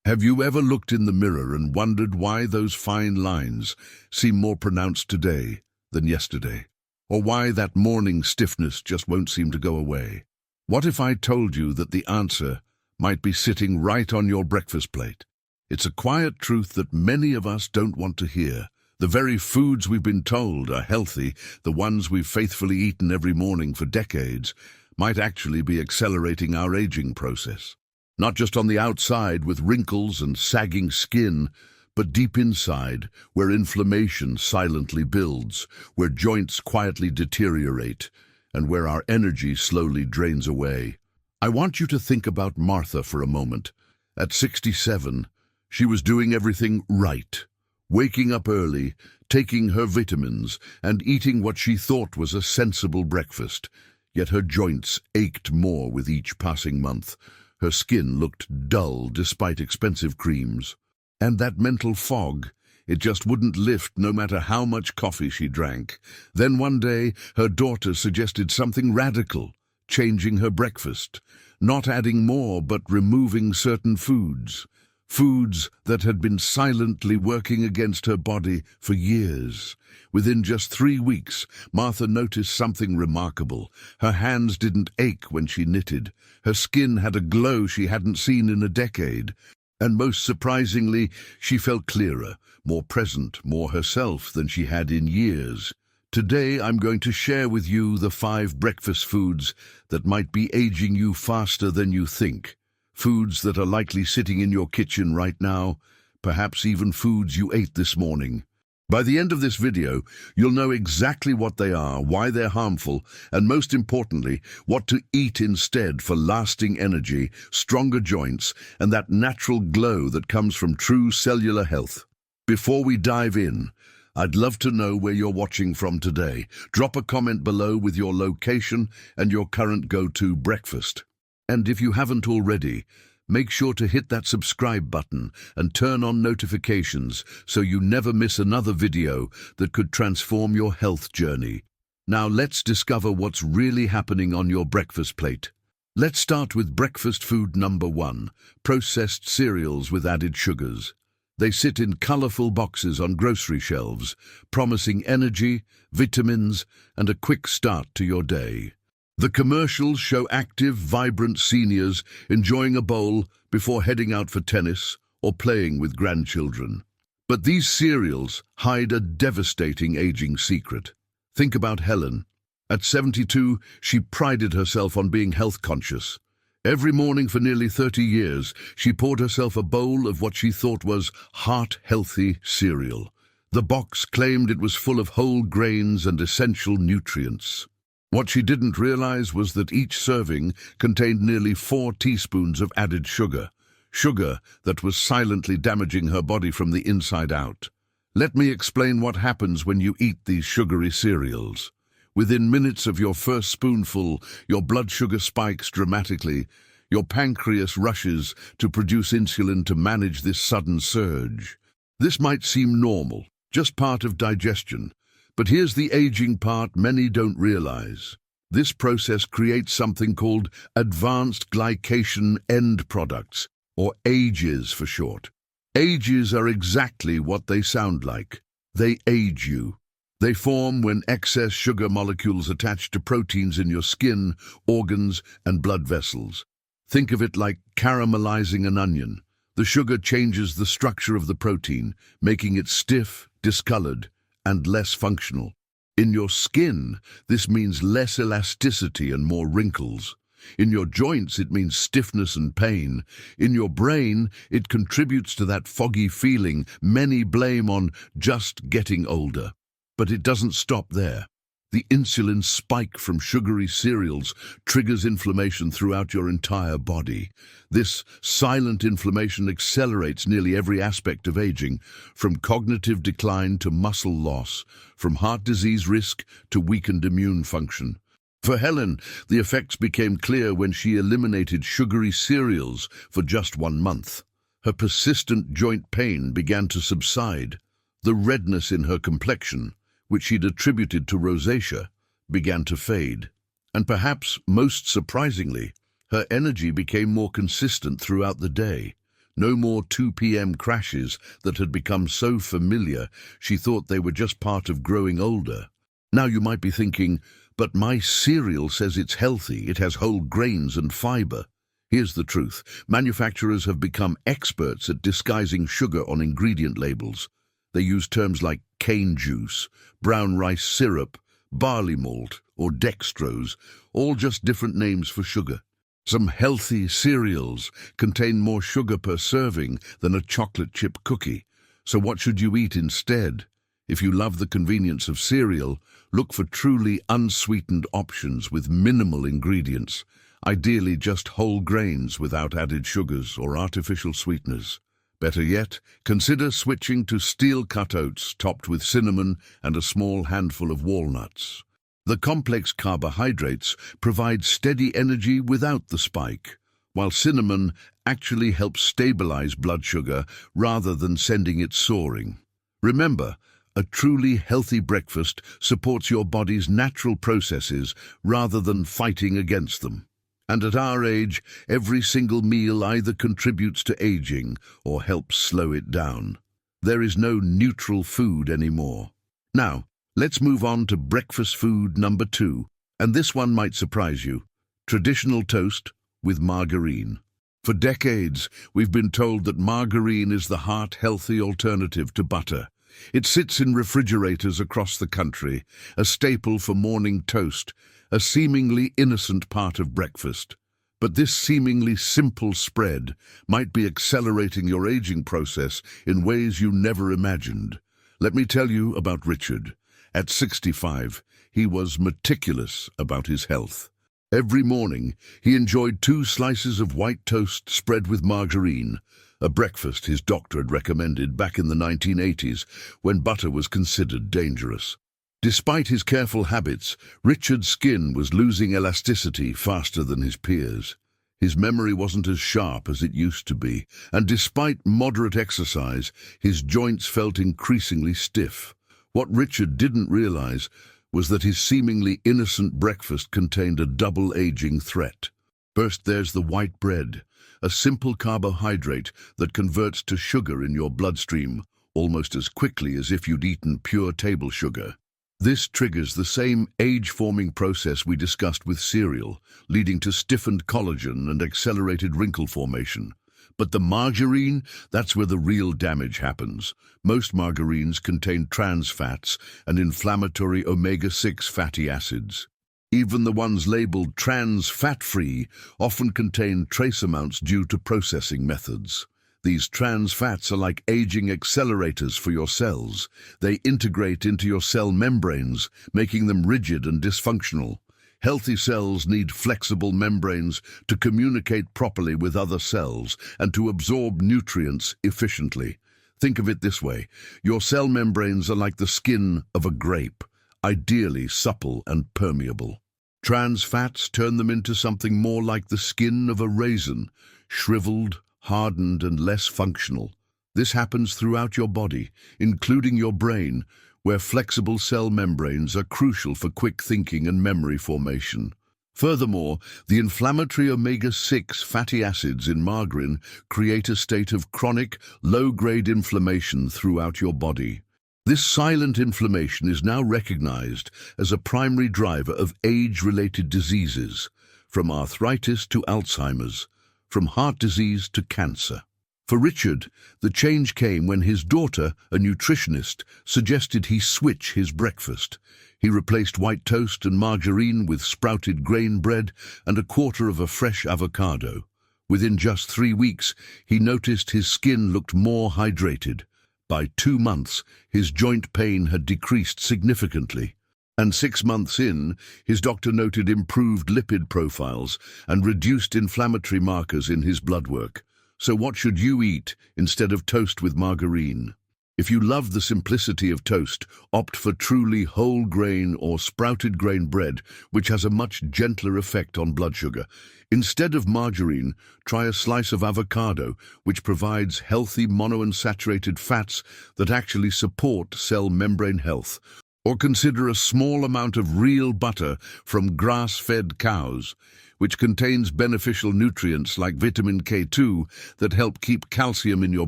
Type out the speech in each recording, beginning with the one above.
Have you ever looked in the mirror and wondered why those fine lines seem more pronounced today than yesterday? Or why that morning stiffness just won't seem to go away? What if I told you that the answer might be sitting right on your breakfast plate? It's a quiet truth that many of us don't want to hear. The very foods we've been told are healthy, the ones we've faithfully eaten every morning for decades, might actually be accelerating our aging process. Not just on the outside with wrinkles and sagging skin, but deep inside, where inflammation silently builds, where joints quietly deteriorate, and where our energy slowly drains away. I want you to think about Martha for a moment. At 67, she was doing everything right, waking up early, taking her vitamins, and eating what she thought was a sensible breakfast. Yet her joints ached more with each passing month. Her skin looked dull despite expensive creams. And that mental fog, it just wouldn't lift no matter how much coffee she drank. Then one day, her daughter suggested something radical, changing her breakfast, not adding more but removing certain foods. Foods that had been silently working against her body for years. Within just 3 weeks, Martha noticed something remarkable. Her hands didn't ache when she knitted. Her skin had a glow she hadn't seen in a decade. And most surprisingly, she felt clearer, more present, more herself than she had in years. Today, I'm going to share with you the 5 breakfast foods that might be aging you faster than you think. Foods that are likely sitting in your kitchen right now, perhaps even foods you ate this morning. By the end of this video, you'll know exactly what they are, why they're harmful, and most importantly, what to eat instead for lasting energy, stronger joints, and that natural glow that comes from true cellular health. Before we dive in, I'd love to know where you're watching from today. Drop a comment below with your location and your current go-to breakfast. And if you haven't already, make sure to hit that subscribe button and turn on notifications so you never miss another video that could transform your health journey. Now let's discover what's really happening on your breakfast plate. Let's start with breakfast food number 1, processed cereals with added sugars. They sit in colorful boxes on grocery shelves, promising energy, vitamins, and a quick start to your day. The commercials show active, vibrant seniors enjoying a bowl before heading out for tennis or playing with grandchildren. But these cereals hide a devastating aging secret. Think about Helen. At 72, she prided herself on being health conscious. Every morning for nearly 30 years, she poured herself a bowl of what she thought was heart-healthy cereal. The box claimed it was full of whole grains and essential nutrients. What she didn't realize was that each serving contained nearly 4 teaspoons of added sugar, sugar that was silently damaging her body from the inside out. Let me explain what happens when you eat these sugary cereals. Within minutes of your first spoonful, your blood sugar spikes dramatically. Your pancreas rushes to produce insulin to manage this sudden surge. This might seem normal, just part of digestion. But here's the aging part many don't realize. This process creates something called advanced glycation end products, or AGEs for short. AGEs are exactly what they sound like. They age you. They form when excess sugar molecules attach to proteins in your skin, organs, and blood vessels. Think of it like caramelizing an onion. The sugar changes the structure of the protein, making it stiff, discolored, and less functional. In your skin, this means less elasticity and more wrinkles. In your joints, it means stiffness and pain. In your brain, it contributes to that foggy feeling many blame on just getting older. But it doesn't stop there. The insulin spike from sugary cereals triggers inflammation throughout your entire body. This silent inflammation accelerates nearly every aspect of aging, from cognitive decline to muscle loss, from heart disease risk to weakened immune function. For Helen, the effects became clear when she eliminated sugary cereals for just 1 month. Her persistent joint pain began to subside. The redness in her complexion, which she'd attributed to rosacea, began to fade. And perhaps most surprisingly, her energy became more consistent throughout the day. No more 2 p.m. crashes that had become so familiar she thought they were just part of growing older. Now you might be thinking, but my cereal says it's healthy, it has whole grains and fiber. Here's the truth. Manufacturers have become experts at disguising sugar on ingredient labels. They use terms like cane juice, brown rice syrup, barley malt, or dextrose, all just different names for sugar. Some healthy cereals contain more sugar per serving than a chocolate chip cookie. So what should you eat instead? If you love the convenience of cereal, look for truly unsweetened options with minimal ingredients, ideally just whole grains without added sugars or artificial sweeteners. Better yet, consider switching to steel-cut oats topped with cinnamon and a small handful of walnuts. The complex carbohydrates provide steady energy without the spike, while cinnamon actually helps stabilize blood sugar rather than sending it soaring. Remember, a truly healthy breakfast supports your body's natural processes rather than fighting against them. And at our age, every single meal either contributes to aging or helps slow it down. There is no neutral food anymore. Now, let's move on to breakfast food number 2, and this one might surprise you. Traditional toast with margarine. For decades, we've been told that margarine is the heart-healthy alternative to butter. It sits in refrigerators across the country, a staple for morning toast, a seemingly innocent part of breakfast. But this seemingly simple spread might be accelerating your aging process in ways you never imagined. Let me tell you about Richard. At 65, he was meticulous about his health. Every morning, he enjoyed 2 slices of white toast spread with margarine, a breakfast his doctor had recommended back in the 1980s when butter was considered dangerous. Despite his careful habits, Richard's skin was losing elasticity faster than his peers. His memory wasn't as sharp as it used to be, and despite moderate exercise, his joints felt increasingly stiff. What Richard didn't realize was that his seemingly innocent breakfast contained a double aging threat. First, there's the white bread, a simple carbohydrate that converts to sugar in your bloodstream almost as quickly as if you'd eaten pure table sugar. This triggers the same age-forming process we discussed with cereal, leading to stiffened collagen and accelerated wrinkle formation. But the margarine, that's where the real damage happens. Most margarines contain trans fats and inflammatory omega-6 fatty acids. Even the ones labeled trans fat-free often contain trace amounts due to processing methods. These trans fats are like aging accelerators for your cells. They integrate into your cell membranes, making them rigid and dysfunctional. Healthy cells need flexible membranes to communicate properly with other cells and to absorb nutrients efficiently. Think of it this way. Your cell membranes are like the skin of a grape, ideally supple and permeable. Trans fats turn them into something more like the skin of a raisin, shriveled, hardened and less functional. This happens throughout your body, including your brain, where flexible cell membranes are crucial for quick thinking and memory formation. Furthermore, the inflammatory omega-6 fatty acids in margarine create a state of chronic, low-grade inflammation throughout your body. This silent inflammation is now recognized as a primary driver of age-related diseases, from arthritis to Alzheimer's, from heart disease to cancer. For Richard, the change came when his daughter, a nutritionist, suggested he switch his breakfast. He replaced white toast and margarine with sprouted grain bread and a quarter of a fresh avocado. Within just 3 weeks, he noticed his skin looked more hydrated. By 2 months, his joint pain had decreased significantly. And 6 months in, his doctor noted improved lipid profiles and reduced inflammatory markers in his blood work. So what should you eat instead of toast with margarine? If you love the simplicity of toast, opt for truly whole grain or sprouted grain bread, which has a much gentler effect on blood sugar. Instead of margarine, try a slice of avocado, which provides healthy monounsaturated fats that actually support cell membrane health. Or consider a small amount of real butter from grass-fed cows. which contains beneficial nutrients like vitamin K2 that help keep calcium in your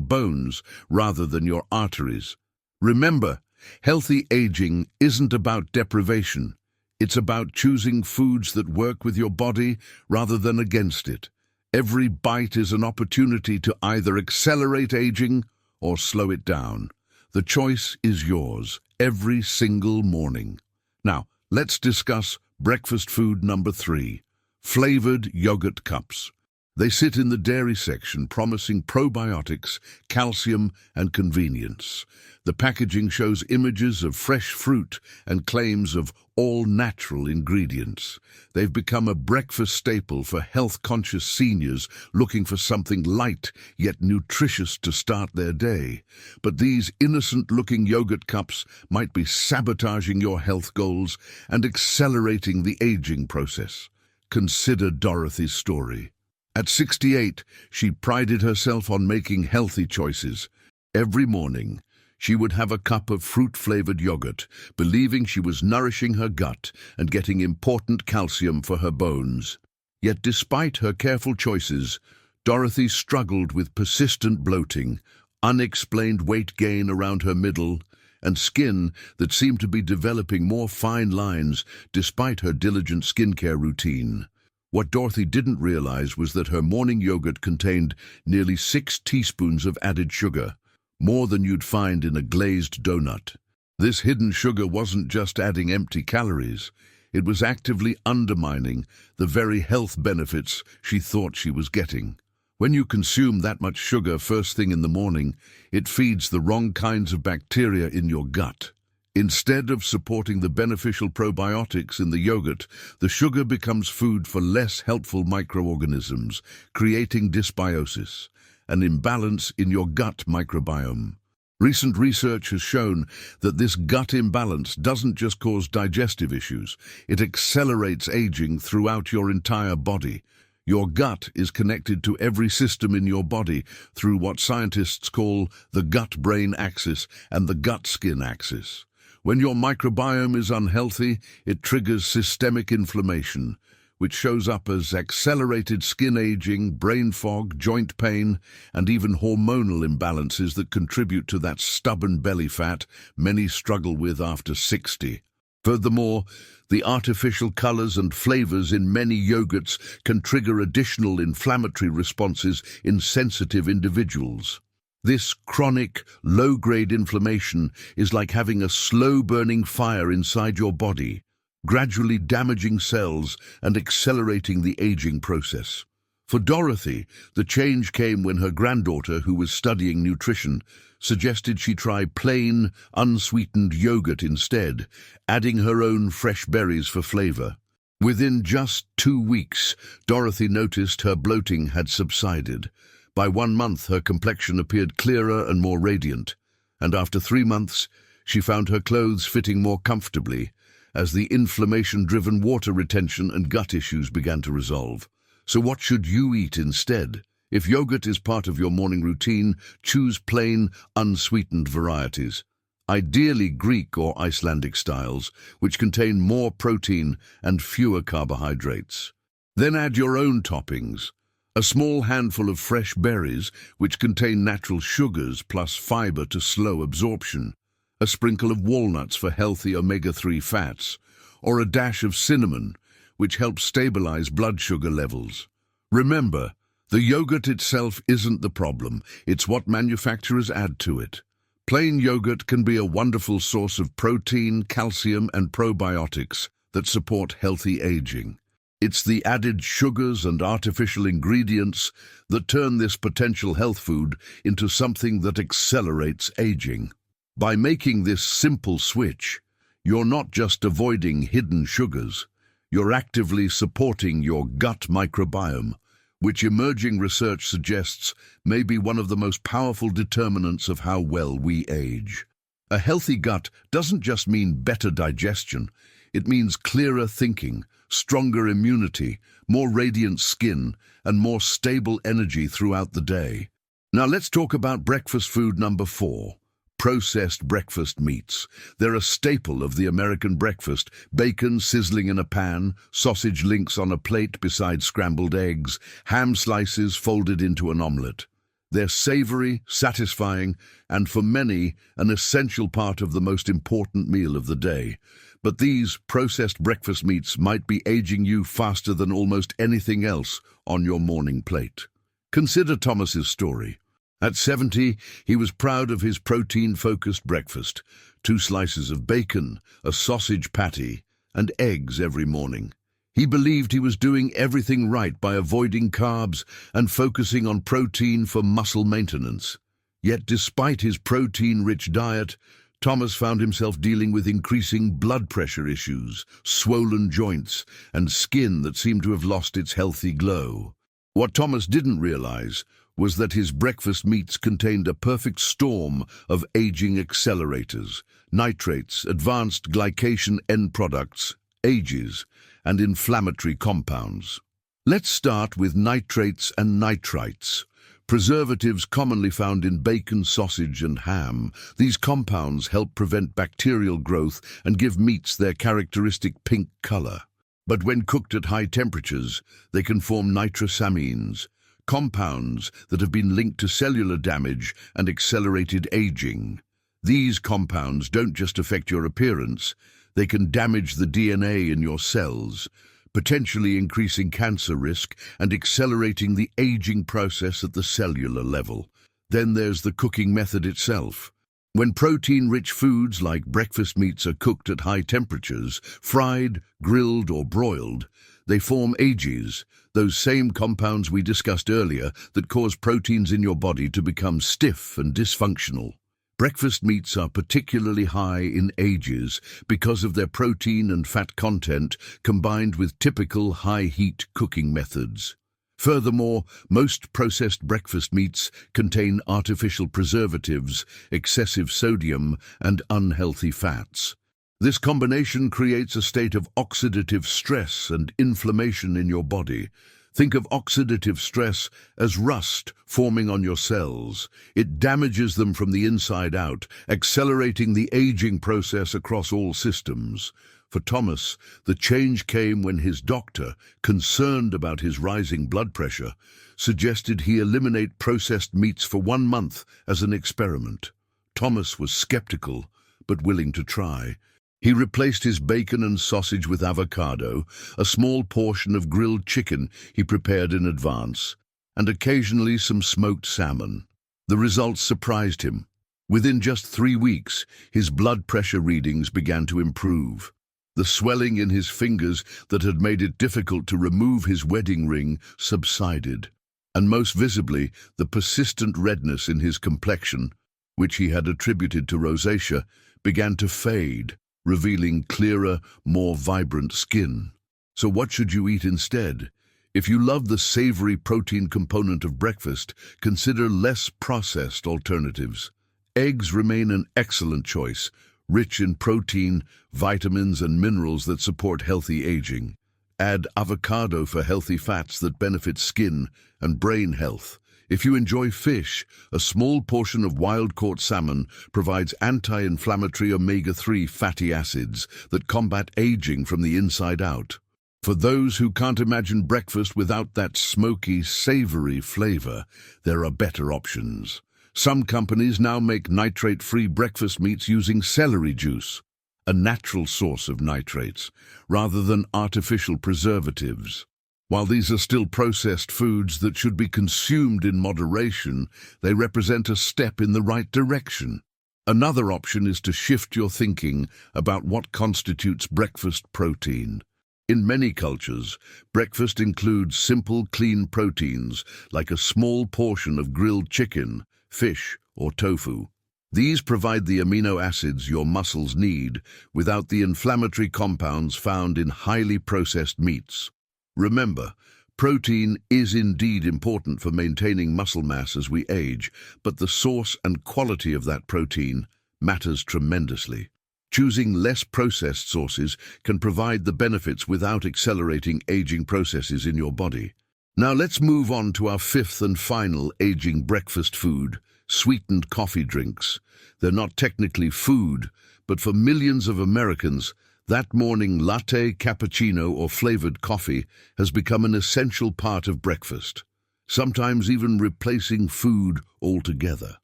bones rather than your arteries. Remember, healthy aging isn't about deprivation. It's about choosing foods that work with your body rather than against it. Every bite is an opportunity to either accelerate aging or slow it down. The choice is yours every single morning. Now, let's discuss breakfast food number 3, flavored yogurt cups. They sit in the dairy section, promising probiotics, calcium, and convenience. The packaging shows images of fresh fruit and claims of all-natural ingredients. They've become a breakfast staple for health-conscious seniors looking for something light yet nutritious to start their day. But these innocent-looking yogurt cups might be sabotaging your health goals and accelerating the aging process. Consider Dorothy's story. At 68, she prided herself on making healthy choices. Every morning, she would have a cup of fruit-flavored yogurt, believing she was nourishing her gut and getting important calcium for her bones. Yet despite her careful choices, Dorothy struggled with persistent bloating, unexplained weight gain around her middle, and skin that seemed to be developing more fine lines despite her diligent skincare routine. What Dorothy didn't realize was that her morning yogurt contained nearly 6 teaspoons of added sugar, more than you'd find in a glazed donut. This hidden sugar wasn't just adding empty calories, it was actively undermining the very health benefits she thought she was getting. When you consume that much sugar first thing in the morning, it feeds the wrong kinds of bacteria in your gut. Instead of supporting the beneficial probiotics in the yogurt, the sugar becomes food for less helpful microorganisms, creating dysbiosis, an imbalance in your gut microbiome. Recent research has shown that this gut imbalance doesn't just cause digestive issues, it accelerates aging throughout your entire body. Your gut is connected to every system in your body through what scientists call the gut-brain axis and the gut-skin axis. When your microbiome is unhealthy, it triggers systemic inflammation, which shows up as accelerated skin aging, brain fog, joint pain, and even hormonal imbalances that contribute to that stubborn belly fat many struggle with after 60. Furthermore, the artificial colors and flavors in many yogurts can trigger additional inflammatory responses in sensitive individuals. This chronic, low-grade inflammation is like having a slow-burning fire inside your body, gradually damaging cells and accelerating the aging process. For Dorothy, the change came when her granddaughter, who was studying nutrition, suggested she try plain, unsweetened yogurt instead, adding her own fresh berries for flavor. Within just 2 weeks, Dorothy noticed her bloating had subsided. By 1 month, her complexion appeared clearer and more radiant, and after 3 months, she found her clothes fitting more comfortably as the inflammation-driven water retention and gut issues began to resolve. So what should you eat instead? If yogurt is part of your morning routine, choose plain, unsweetened varieties, ideally Greek or Icelandic styles, which contain more protein and fewer carbohydrates. Then add your own toppings. A small handful of fresh berries, which contain natural sugars plus fiber to slow absorption, a sprinkle of walnuts for healthy omega-3 fats, or a dash of cinnamon, which helps stabilize blood sugar levels. Remember, the yogurt itself isn't the problem, it's what manufacturers add to it. Plain yogurt can be a wonderful source of protein, calcium, and probiotics that support healthy aging. It's the added sugars and artificial ingredients that turn this potential health food into something that accelerates aging. By making this simple switch, you're not just avoiding hidden sugars, you're actively supporting your gut microbiome, which emerging research suggests may be one of the most powerful determinants of how well we age. A healthy gut doesn't just mean better digestion, it means clearer thinking, stronger immunity, more radiant skin, and more stable energy throughout the day. Now let's talk about breakfast food number 4, Processed breakfast meats. They're a staple of the American breakfast. Bacon sizzling in a pan, sausage links on a plate beside scrambled eggs, ham slices folded into an omelette. They're savory, satisfying, and for many, an essential part of the most important meal of the day. But these processed breakfast meats might be aging you faster than almost anything else on your morning plate. Consider Thomas's story. At 70, he was proud of his protein-focused breakfast: 2 slices of bacon, a sausage patty, and eggs every morning. He believed he was doing everything right by avoiding carbs and focusing on protein for muscle maintenance. Yet despite his protein-rich diet, Thomas found himself dealing with increasing blood pressure issues, swollen joints, and skin that seemed to have lost its healthy glow. What Thomas didn't realize was that his breakfast meats contained a perfect storm of aging accelerators, nitrates, advanced glycation end products, ages, and inflammatory compounds. Let's start with nitrates and nitrites, preservatives commonly found in bacon, sausage, and ham. These compounds help prevent bacterial growth and give meats their characteristic pink color. But when cooked at high temperatures, they can form nitrosamines, compounds that have been linked to cellular damage and accelerated aging. These compounds don't just affect your appearance, they can damage the DNA in your cells, potentially increasing cancer risk and accelerating the aging process at the cellular level. Then there's the cooking method itself. When protein-rich foods like breakfast meats are cooked at high temperatures, fried, grilled, or broiled, they form ages, those same compounds we discussed earlier that cause proteins in your body to become stiff and dysfunctional. Breakfast meats are particularly high in ages because of their protein and fat content combined with typical high-heat cooking methods. Furthermore, most processed breakfast meats contain artificial preservatives, excessive sodium, and unhealthy fats. This combination creates a state of oxidative stress and inflammation in your body. Think of oxidative stress as rust forming on your cells. It damages them from the inside out, accelerating the aging process across all systems. For Thomas, the change came when his doctor, concerned about his rising blood pressure, suggested he eliminate processed meats for 1 month as an experiment. Thomas was skeptical, but willing to try. He replaced his bacon and sausage with avocado, a small portion of grilled chicken he prepared in advance, and occasionally some smoked salmon. The results surprised him. Within just 3 weeks, his blood pressure readings began to improve. The swelling in his fingers that had made it difficult to remove his wedding ring subsided, and most visibly, the persistent redness in his complexion, which he had attributed to rosacea, began to fade, revealing clearer, more vibrant skin. So what should you eat instead? If you love the savory protein component of breakfast, consider less processed alternatives. Eggs remain an excellent choice, rich in protein, vitamins, and minerals that support healthy aging. Add avocado for healthy fats that benefit skin and brain health. If you enjoy fish, a small portion of wild-caught salmon provides anti-inflammatory omega-3 fatty acids that combat aging from the inside out. For those who can't imagine breakfast without that smoky, savory flavor, there are better options. Some companies now make nitrate-free breakfast meats using celery juice, a natural source of nitrates, rather than artificial preservatives. While these are still processed foods that should be consumed in moderation, they represent a step in the right direction. Another option is to shift your thinking about what constitutes breakfast protein. In many cultures, breakfast includes simple, clean proteins, like a small portion of grilled chicken, fish, or tofu. These provide the amino acids your muscles need without the inflammatory compounds found in highly processed meats. Remember, protein is indeed important for maintaining muscle mass as we age, but the source and quality of that protein matters tremendously. Choosing less processed sources can provide the benefits without accelerating aging processes in your body. Now let's move on to our fifth and final aging breakfast food: sweetened coffee drinks. They're not technically food, but for millions of Americans, that morning latte, cappuccino, or flavored coffee has become an essential part of breakfast, sometimes even replacing food altogether.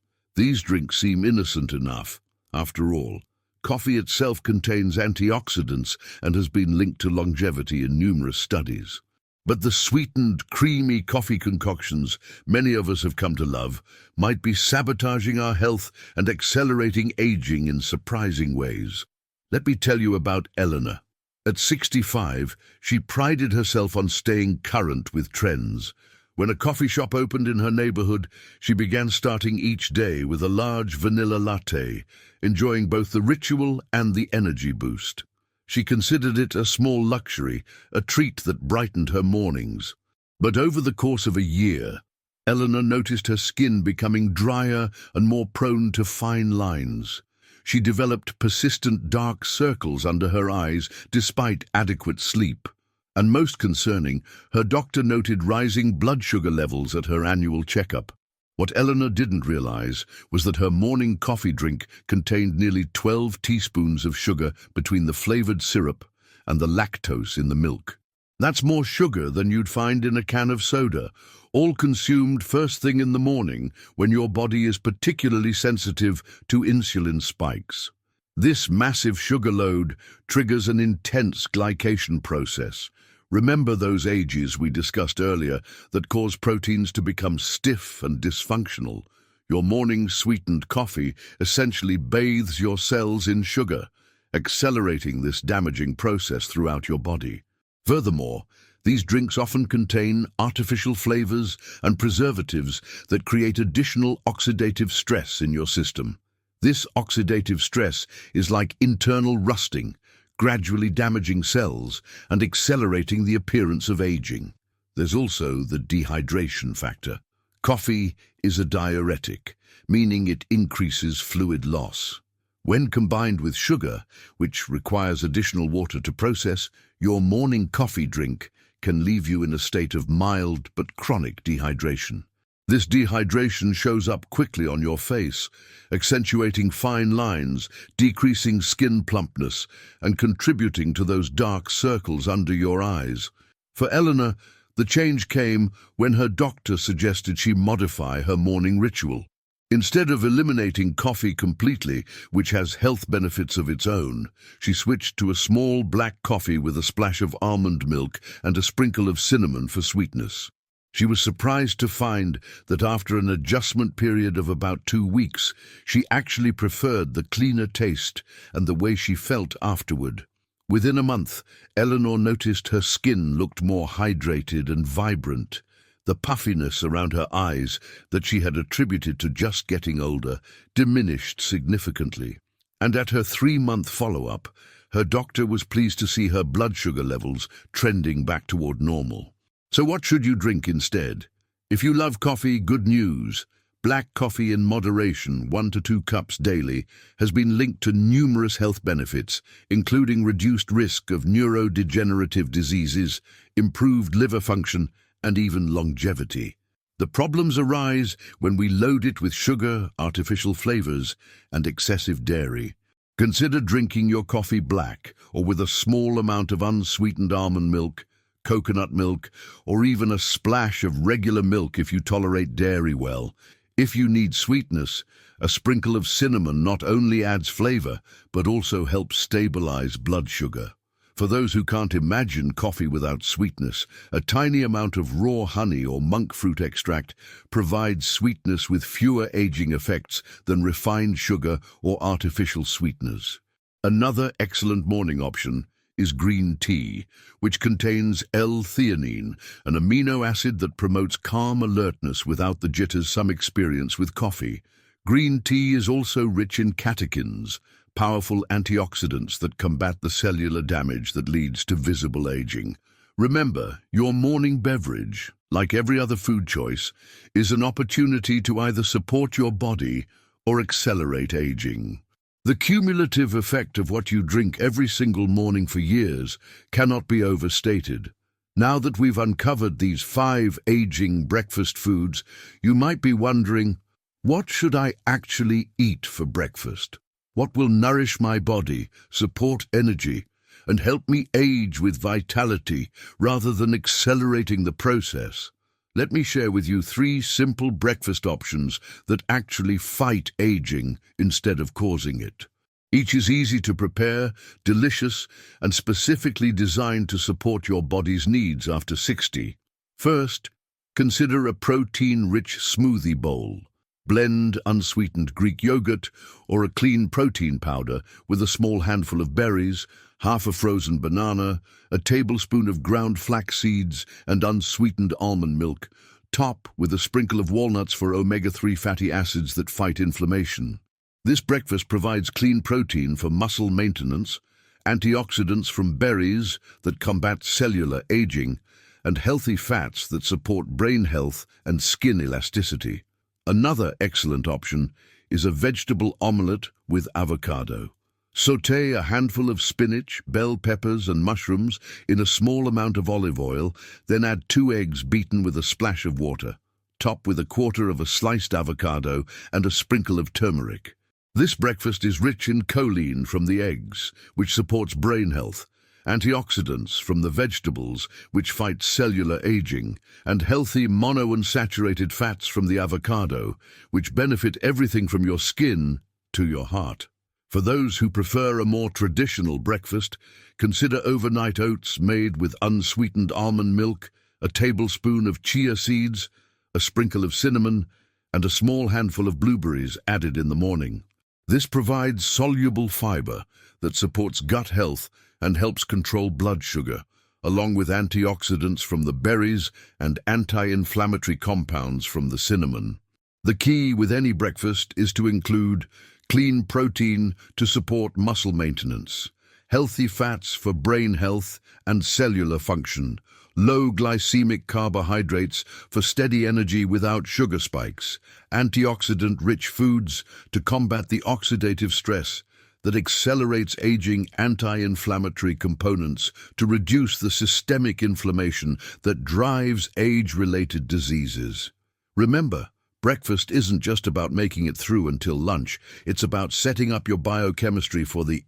These drinks seem innocent enough. After all, coffee itself contains antioxidants and has been linked to longevity in numerous studies. But the sweetened, creamy coffee concoctions many of us have come to love might be sabotaging our health and accelerating aging in surprising ways. Let me tell you about Eleanor. At 65, she prided herself on staying current with trends. When a coffee shop opened in her neighborhood, she began starting each day with a large vanilla latte, enjoying both the ritual and the energy boost. She considered it a small luxury, a treat that brightened her mornings. But over the course of a year, Eleanor noticed her skin becoming drier and more prone to fine lines. She developed persistent dark circles under her eyes despite adequate sleep. And most concerning, her doctor noted rising blood sugar levels at her annual checkup. What Eleanor didn't realize was that her morning coffee drink contained nearly 12 teaspoons of sugar between the flavored syrup and the lactose in the milk. That's more sugar than you'd find in a can of soda, all consumed first thing in the morning when your body is particularly sensitive to insulin spikes. This massive sugar load triggers an intense glycation process. Remember those ages we discussed earlier that cause proteins to become stiff and dysfunctional? Your morning sweetened coffee essentially bathes your cells in sugar, accelerating this damaging process throughout your body. Furthermore, these drinks often contain artificial flavors and preservatives that create additional oxidative stress in your system. This oxidative stress is like internal rusting, gradually damaging cells and accelerating the appearance of aging. There's also the dehydration factor. Coffee is a diuretic, meaning it increases fluid loss. When combined with sugar, which requires additional water to process, your morning coffee drink can leave you in a state of mild but chronic dehydration. This dehydration shows up quickly on your face, accentuating fine lines, decreasing skin plumpness, and contributing to those dark circles under your eyes. For Eleanor, the change came when her doctor suggested she modify her morning ritual. Instead of eliminating coffee completely, which has health benefits of its own, she switched to a small black coffee with a splash of almond milk and a sprinkle of cinnamon for sweetness. She was surprised to find that after an adjustment period of about 2 weeks, she actually preferred the cleaner taste and the way she felt afterward. Within a month, Eleanor noticed her skin looked more hydrated and vibrant. The puffiness around her eyes that she had attributed to just getting older diminished significantly. And at her 3-month follow-up, her doctor was pleased to see her blood sugar levels trending back toward normal. So what should you drink instead? If you love coffee, good news. Black coffee in moderation, 1 to 2 cups daily, has been linked to numerous health benefits, including reduced risk of neurodegenerative diseases, improved liver function, and even longevity. The problems arise when we load it with sugar, artificial flavors, and excessive dairy. Consider drinking your coffee black or with a small amount of unsweetened almond milk, coconut milk, or even a splash of regular milk if you tolerate dairy well. If you need sweetness, a sprinkle of cinnamon not only adds flavor, but also helps stabilize blood sugar. For those who can't imagine coffee without sweetness, a tiny amount of raw honey or monk fruit extract provides sweetness with fewer aging effects than refined sugar or artificial sweeteners. Another excellent morning option is green tea, which contains L-theanine, an amino acid that promotes calm alertness without the jitters some experience with coffee. Green tea is also rich in catechins, powerful antioxidants that combat the cellular damage that leads to visible aging. Remember, your morning beverage, like every other food choice, is an opportunity to either support your body or accelerate aging. The cumulative effect of what you drink every single morning for years cannot be overstated. Now that we've uncovered these 5 aging breakfast foods, you might be wondering, What should I actually eat for breakfast? What will nourish my body, support energy, and help me age with vitality rather than accelerating the process? Let me share with you 3 simple breakfast options that actually fight aging instead of causing it. Each is easy to prepare, delicious, and specifically designed to support your body's needs after 60. First, consider a protein-rich smoothie bowl. Blend unsweetened Greek yogurt or a clean protein powder with a small handful of berries, half a frozen banana, a tablespoon of ground flax seeds, and unsweetened almond milk. Top with a sprinkle of walnuts for omega-3 fatty acids that fight inflammation. This breakfast provides clean protein for muscle maintenance, antioxidants from berries that combat cellular aging, and healthy fats that support brain health and skin elasticity. Another excellent option is a vegetable omelette with avocado. Sauté a handful of spinach, bell peppers, and mushrooms in a small amount of olive oil, then add 2 eggs beaten with a splash of water. Top with a quarter of a sliced avocado and a sprinkle of turmeric. This breakfast is rich in choline from the eggs, which supports brain health, antioxidants from the vegetables, which fight cellular aging, and healthy monounsaturated fats from the avocado, which benefit everything from your skin to your heart. For those who prefer a more traditional breakfast, consider overnight oats made with unsweetened almond milk, a tablespoon of chia seeds, a sprinkle of cinnamon, and a small handful of blueberries added in the morning. This provides soluble fiber that supports gut health and helps control blood sugar, along with antioxidants from the berries and anti-inflammatory compounds from the cinnamon. The key with any breakfast is to include clean protein to support muscle maintenance, healthy fats for brain health and cellular function, low glycemic carbohydrates for steady energy without sugar spikes, antioxidant-rich foods to combat the oxidative stress that accelerates aging, anti-inflammatory components to reduce the systemic inflammation that drives age-related diseases. Remember, breakfast isn't just about making it through until lunch. It's about setting up your biochemistry for the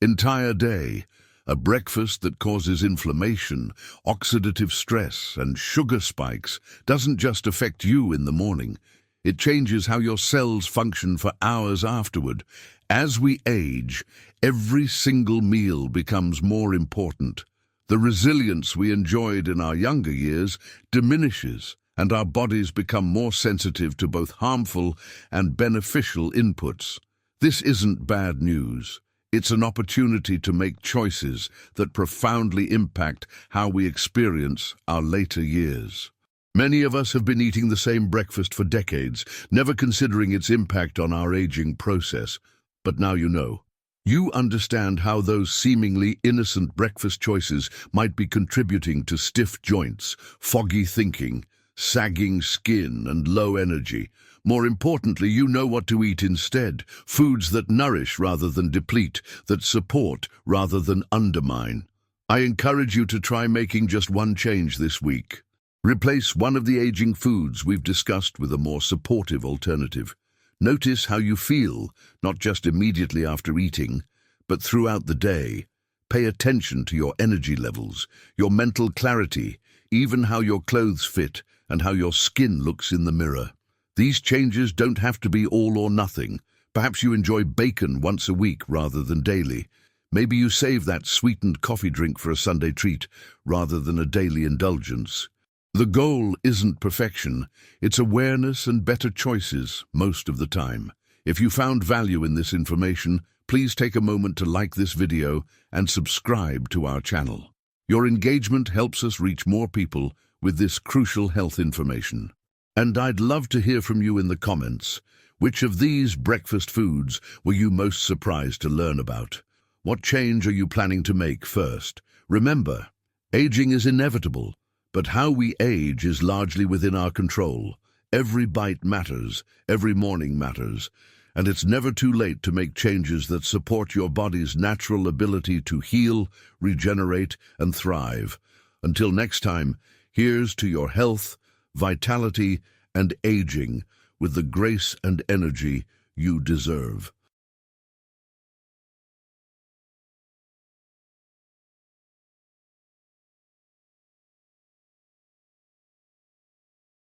entire day. A breakfast that causes inflammation, oxidative stress, and sugar spikes doesn't just affect you in the morning. It changes how your cells function for hours afterward. As we age, every single meal becomes more important. The resilience we enjoyed in our younger years diminishes, and our bodies become more sensitive to both harmful and beneficial inputs. This isn't bad news. It's an opportunity to make choices that profoundly impact how we experience our later years. Many of us have been eating the same breakfast for decades, never considering its impact on our aging process. But now you know. You understand how those seemingly innocent breakfast choices might be contributing to stiff joints, foggy thinking, sagging skin, and low energy. More importantly, you know what to eat instead, foods that nourish rather than deplete, that support rather than undermine. I encourage you to try making just one change this week. Replace one of the aging foods we've discussed with a more supportive alternative. Notice how you feel, not just immediately after eating, but throughout the day. Pay attention to your energy levels, your mental clarity, even how your clothes fit and how your skin looks in the mirror. These changes don't have to be all or nothing. Perhaps you enjoy bacon once a week rather than daily. Maybe you save that sweetened coffee drink for a Sunday treat rather than a daily indulgence. The goal isn't perfection, it's awareness and better choices most of the time. If you found value in this information, please take a moment to like this video and subscribe to our channel. Your engagement helps us reach more people with this crucial health information. And I'd love to hear from you in the comments. Which of these breakfast foods were you most surprised to learn about? What change are you planning to make first? Remember, aging is inevitable, but how we age is largely within our control. Every bite matters, every morning matters, and it's never too late to make changes that support your body's natural ability to heal, regenerate, and thrive. Until next time, here's to your health, vitality, and aging, with the grace and energy you deserve.